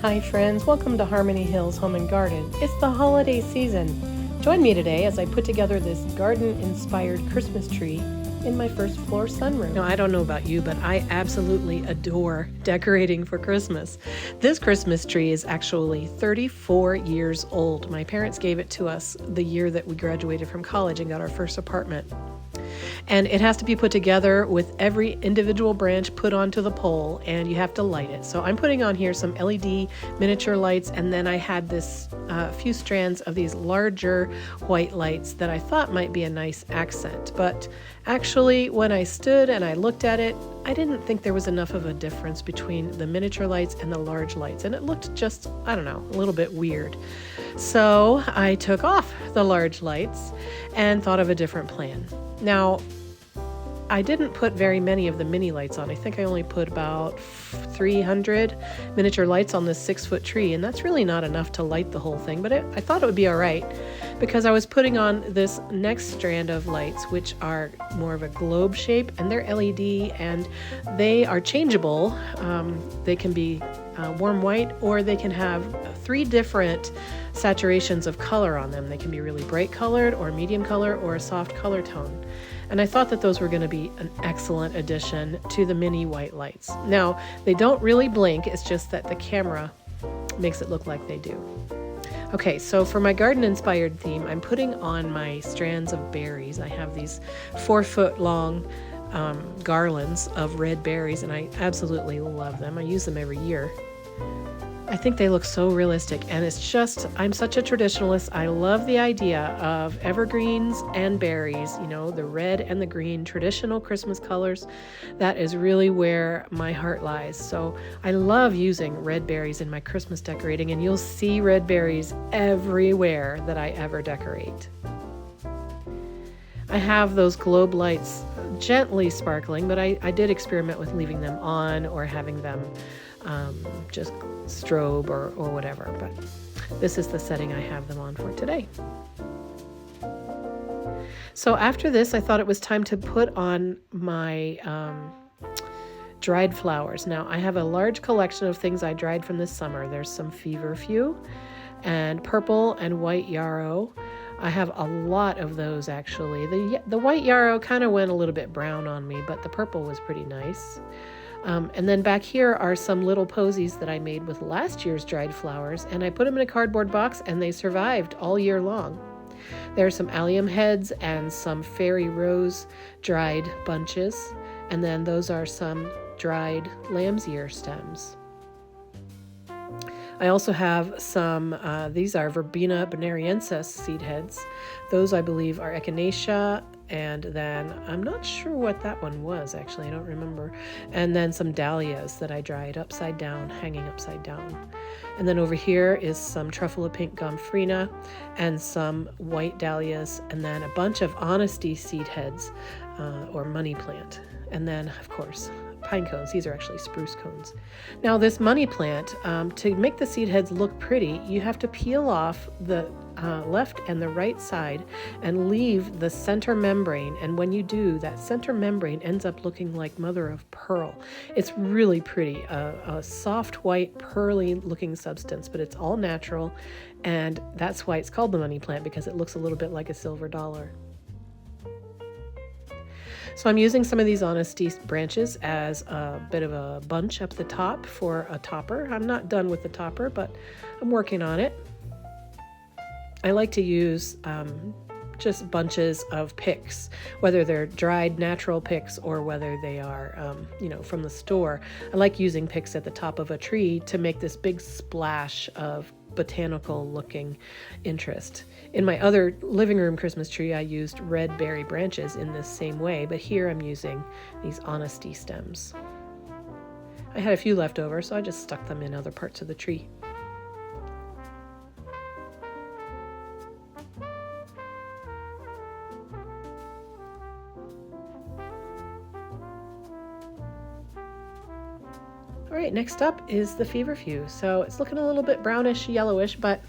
Hi friends, welcome to Harmony Hills Home and Garden. It's the holiday season. Join me today as I put together this garden-inspired Christmas tree in my first floor sunroom. Now, I don't know about you, but I absolutely adore decorating for Christmas. This Christmas tree is actually 34 years old. My parents gave it to us the year that we graduated from college and got our first apartment. And it has to be put together with every individual branch put onto the pole, and you have to light it. So I'm putting on here some LED miniature lights, and then I had this few strands of these larger white lights that I thought might be a nice accent. But actually, when I stood and I looked at it, I didn't think there was enough of a difference between the miniature lights and the large lights, and it looked just, I don't know, a little bit weird. So I took off the large lights and thought of a different plan. Now, I didn't put very many of the mini lights on. I think I only put about 300 miniature lights on this 6-foot tree, and that's really not enough to light the whole thing, but I thought it would be all right because I was putting on this next strand of lights, which are more of a globe shape, and they're LED, and they are changeable. They can be warm white, or they can have 3 different saturations of color on them. They can be really bright colored, or medium color, or a soft color tone. And I thought that those were going to be an excellent addition to the mini white lights. Now, they don't really blink, it's just that the camera makes it look like they do. Okay, so for my garden-inspired theme, I'm putting on my strands of berries. I have these 4-foot long garlands of red berries, and I absolutely love them. I use them every year. I think they look so realistic, and it's just, I'm such a traditionalist. I love the idea of evergreens and berries, you know, the red and the green, traditional Christmas colors. That is really where my heart lies. So I love using red berries in my Christmas decorating, and you'll see red berries everywhere that I ever decorate. I have those globe lights gently sparkling, but I did experiment with leaving them on or having them just strobe or whatever, but this is the setting I have them on for today. So after this, I thought it was time to put on my dried flowers. Now, I have a large collection of things I dried from this summer. There's some feverfew and purple and white yarrow. I have a lot of those, actually. The white yarrow kind of went a little bit brown on me, but the purple was pretty nice. And then back here are some little posies that I made with last year's dried flowers, and I put them in a cardboard box, and they survived all year long. There are some allium heads and some fairy rose dried bunches, and then those are some dried lamb's ear stems. I also have some, these are Verbena bonariensis seed heads. Those, I believe, are echinacea, and then I'm not sure what that one was, actually, I don't remember. And then some dahlias that I dried upside down, hanging upside down. And then over here is some truffula pink gomphrena and some white dahlias, and then a bunch of honesty seed heads, or money plant. And then, of course, pine cones. These are actually spruce cones. Now, this money plant, to make the seed heads look pretty, you have to peel off the left and the right side and leave the center membrane. And when you do, that center membrane ends up looking like mother of pearl. It's really pretty, a soft white pearly looking substance, but it's all natural. And that's why it's called the money plant, because it looks a little bit like a silver dollar. So I'm using some of these honesty branches as a bit of a bunch up the top for a topper. I'm not done with the topper, but I'm working on it. I like to use just bunches of picks, whether they're dried natural picks or whether they are, from the store. I like using picks at the top of a tree to make this big splash of botanical looking interest. In my other living room Christmas tree, I used red berry branches in this same way, but here I'm using these honesty stems. I had a few left over, so I just stuck them in other parts of the tree. All right, next up is the feverfew. So it's looking a little bit brownish, yellowish, but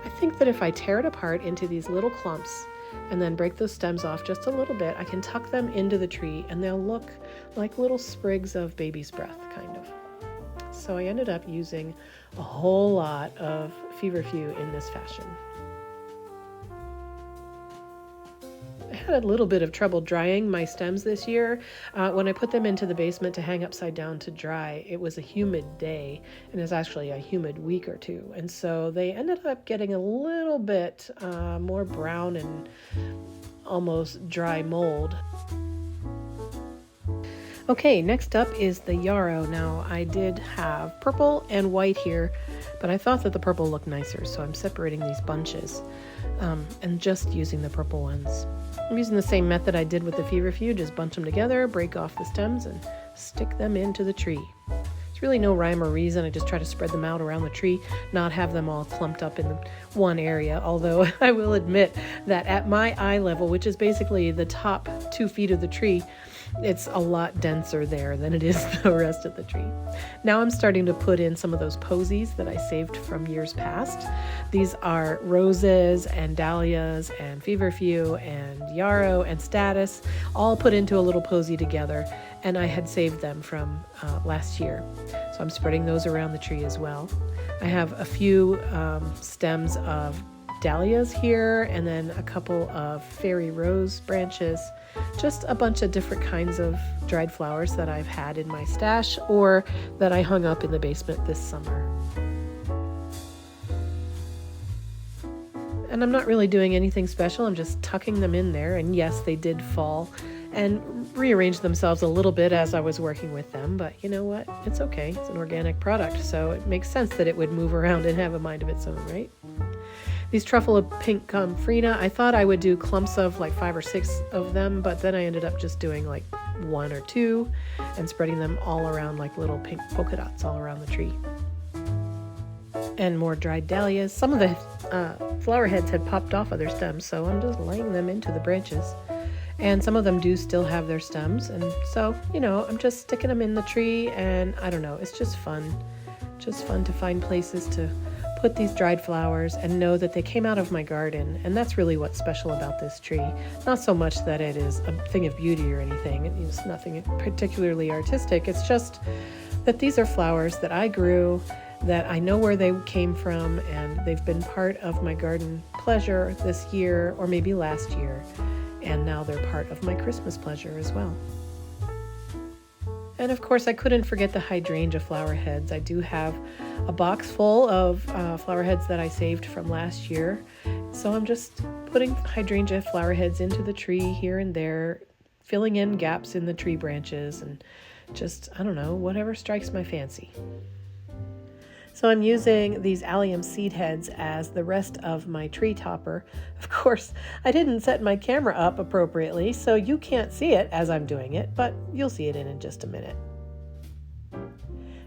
I think that if I tear it apart into these little clumps and then break those stems off just a little bit, I can tuck them into the tree and they'll look like little sprigs of baby's breath, kind of. so I ended up using a whole lot of feverfew in this fashion. I had a little bit of trouble drying my stems this year. When I put them into the basement to hang upside down to dry, it was a humid day, and it was actually a humid week or two. And so they ended up getting a little bit more brown and almost dry mold. Okay, next up is the yarrow. Now, I did have purple and white here, but I thought that the purple looked nicer, so I'm separating these bunches and just using the purple ones. I'm using the same method I did with the feverfew, just bunch them together, break off the stems, and stick them into the tree. There's really no rhyme or reason. I just try to spread them out around the tree, not have them all clumped up in one area, although I will admit that at my eye level, which is basically the top 2 feet of the tree, it's a lot denser there than it is the rest of the tree. Now I'm starting to put in some of those posies that I saved from years past. These are roses and dahlias and feverfew and yarrow and statice, all put into a little posy together, and I had saved them from last year. So I'm spreading those around the tree as well. I have a few stems of dahlias here, and then a couple of fairy rose branches, just a bunch of different kinds of dried flowers that I've had in my stash or that I hung up in the basement this summer. And I'm not really doing anything special, I'm just tucking them in there, and yes, they did fall and rearrange themselves a little bit as I was working with them, but you know what? It's okay. It's an organic product, so it makes sense that it would move around and have a mind of its own, right? These truffle of pink comfrena, I thought I would do clumps of like 5 or 6 of them, but then I ended up just doing like 1 or 2 and spreading them all around like little pink polka dots all around the tree. And more dried dahlias. Some of the flower heads had popped off of their stems, so I'm just laying them into the branches. And some of them do still have their stems, and so, you know, I'm just sticking them in the tree, and I don't know, it's just fun. Just fun to find places to put these dried flowers and know that they came out of my garden, and that's really what's special about this tree. Not so much that it is a thing of beauty or anything, it's nothing particularly artistic, it's just that these are flowers that I grew, that I know where they came from, and they've been part of my garden pleasure this year, or maybe last year, and now they're part of my Christmas pleasure as well. And of course, I couldn't forget the hydrangea flower heads. I do have a box full of flower heads that I saved from last year. So I'm just putting hydrangea flower heads into the tree here and there, filling in gaps in the tree branches, and just, I don't know, whatever strikes my fancy. So I'm using these allium seed heads as the rest of my tree topper. Of course, I didn't set my camera up appropriately, so you can't see it as I'm doing it, but you'll see it in just a minute.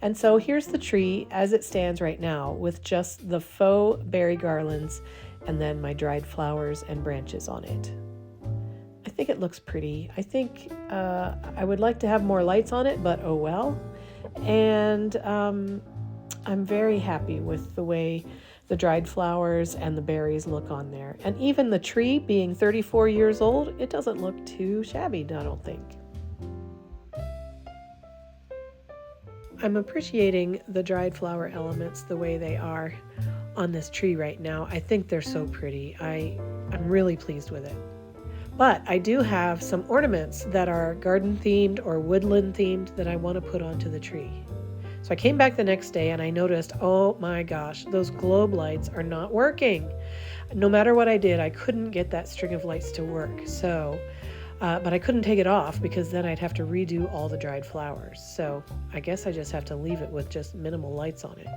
And so here's the tree as it stands right now, with just the faux berry garlands and then my dried flowers and branches on it. I think it looks pretty. I think I would like to have more lights on it, but oh well. And I'm very happy with the way the dried flowers and the berries look on there. And even the tree being 34 years old, it doesn't look too shabby, I don't think. I'm appreciating the dried flower elements the way they are on this tree right now. I think they're so pretty. I'm really pleased with it. But I do have some ornaments that are garden themed or woodland themed that I want to put onto the tree. So I came back the next day and I noticed, oh my gosh, those globe lights are not working. No matter what I did, I couldn't get that string of lights to work. So, but I couldn't take it off because then I'd have to redo all the dried flowers. So I guess I just have to leave it with just minimal lights on it.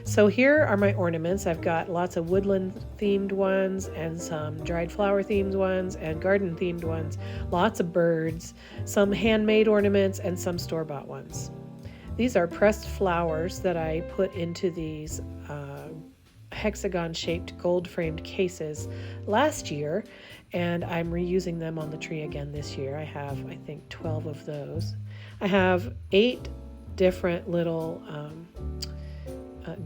So here are my ornaments. I've got lots of woodland themed ones and some dried flower themed ones and garden themed ones, lots of birds, some handmade ornaments, and some store-bought ones. These are pressed flowers that I put into these hexagon-shaped gold-framed cases last year, and I'm reusing them on the tree again this year. I have, I think, 12 of those. I have 8 different little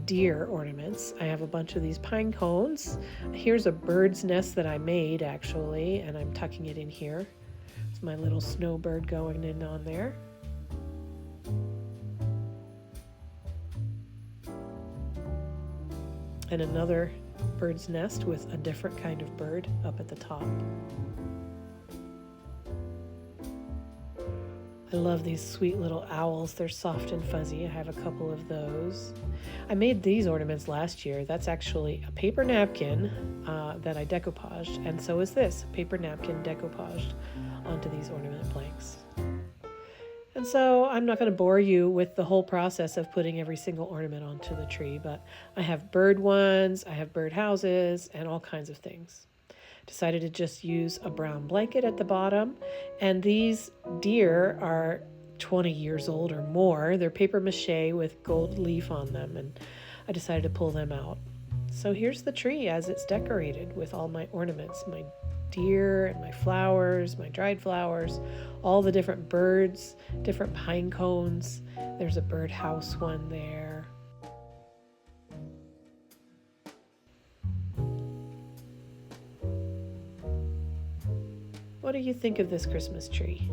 deer ornaments. I have a bunch of these pine cones. Here's a bird's nest that I made, actually, and I'm tucking it in here. It's my little snowbird going in on there. and another bird's nest with a different kind of bird up at the top. I love these sweet little owls. They're soft and fuzzy. I have a couple of those. I made these ornaments last year. That's actually a paper napkin that I decoupaged, and so is this, paper napkin decoupaged onto these ornament blanks. And so I'm not going to bore you with the whole process of putting every single ornament onto the tree, but I have bird ones, I have bird houses, and all kinds of things. Decided to just use a brown blanket at the bottom, and these deer are 20 years old or more. They're paper mache with gold leaf on them, and I decided to pull them out. So here's the tree as it's decorated with all my ornaments, my deer and my flowers, my dried flowers, all the different birds, different pine cones. There's a birdhouse one there. What do you think of this Christmas tree?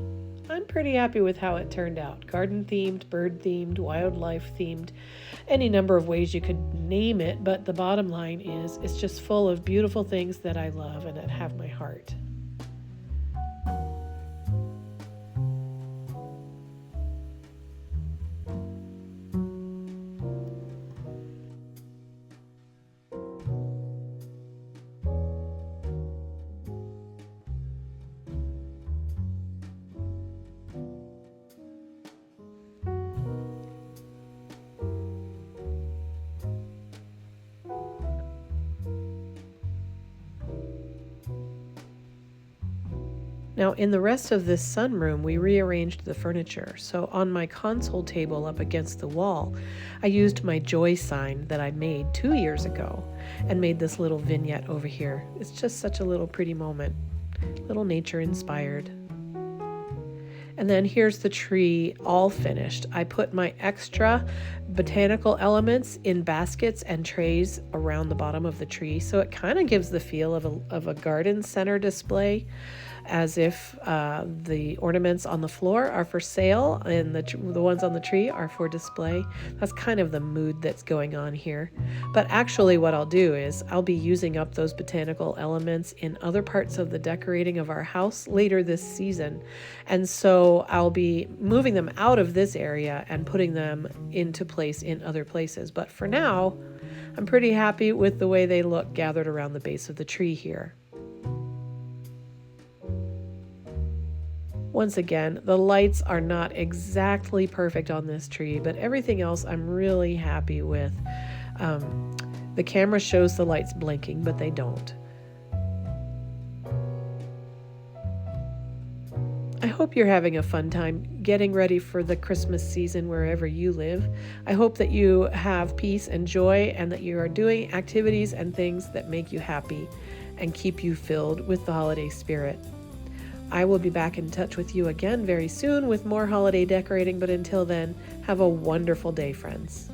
I'm pretty happy with how it turned out. Garden themed, bird themed, wildlife themed, any number of ways you could name it, but the bottom line is it's just full of beautiful things that I love and that have my heart. Now, in the rest of this sunroom, we rearranged the furniture. So on my console table up against the wall, I used my joy sign that I made 2 years ago and made this little vignette over here. It's just such a little pretty moment, little nature inspired. And then here's the tree all finished. I put my extra botanical elements in baskets and trays around the bottom of the tree, so it kind of gives the feel of a garden center display, as if the ornaments on the floor are for sale and the ones on the tree are for display. That's kind of the mood that's going on here. But actually what I'll do is I'll be using up those botanical elements in other parts of the decorating of our house later this season. And so I'll be moving them out of this area and putting them into place in other places. But for now, I'm pretty happy with the way they look gathered around the base of the tree here. Once again, the lights are not exactly perfect on this tree, but everything else I'm really happy with. The camera shows the lights blinking, but they don't. I hope you're having a fun time getting ready for the Christmas season wherever you live. I hope that you have peace and joy and that you are doing activities and things that make you happy and keep you filled with the holiday spirit. I will be back in touch with you again very soon with more holiday decorating, but until then, have a wonderful day, friends.